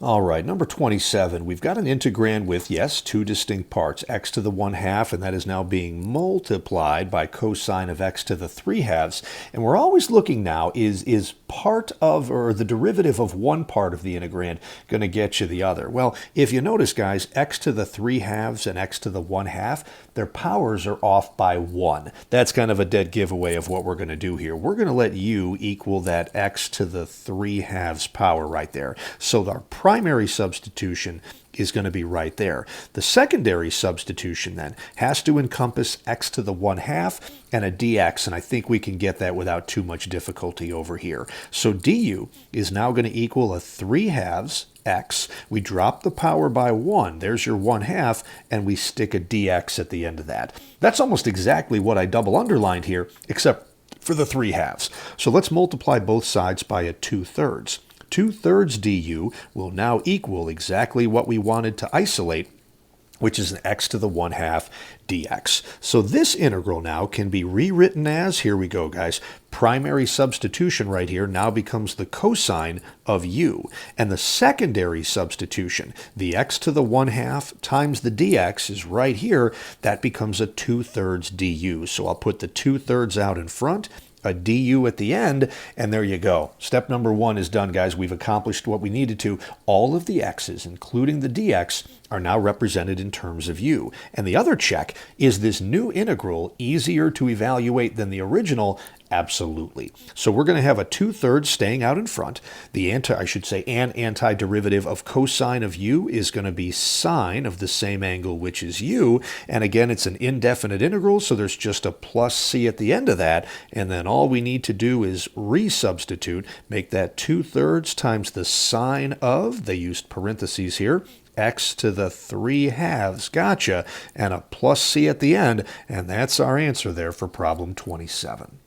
All right, number 27, we've got an integrand with, yes, two distinct parts, x to the 1/2, and that is now being multiplied by cosine of x to the 3/2. And we're always looking now, is part of, or the derivative of one part of the integrand going to get you the other? Well, if you notice, guys, x to the 3/2 and x to the 1/2, their powers are off by 1. That's kind of a dead giveaway of what we're going to do here. We're going to let u equal that x to the 3/2 power right there. So our primary substitution is going to be right there. The secondary substitution then has to encompass x to the 1/2 and a dx, and I think we can get that without too much difficulty over here. So du is now going to equal a 3/2 x. We drop the power by 1. There's your 1/2, and we stick a dx at the end of that. That's almost exactly what I double underlined here, except for the 3/2. So let's multiply both sides by a 2/3. 2/3 du will now equal exactly what we wanted to isolate, which is an x to the 1/2 dx. So this integral now can be rewritten as, here we go, guys, primary substitution right here now becomes the cosine of u. And the secondary substitution, the x to the 1/2 times the dx, is right here. That becomes a 2/3 du. So I'll put the 2/3 out in front, a du at the end, and there you go. Step number 1 is done, guys. We've accomplished what we needed to. All of the x's, including the dx, are now represented in terms of u. And the other check, is this new integral easier to evaluate than the original? Absolutely. So we're going to have a 2/3 staying out in front. The an antiderivative of cosine of u is going to be sine of the same angle, which is u. And again, it's an indefinite integral, so there's just a plus c at the end of that. And then all we need to do is resubstitute, make that 2/3 times the sine of, they used parentheses here, x to the 3/2, gotcha, and a plus c at the end, and that's our answer there for problem 27.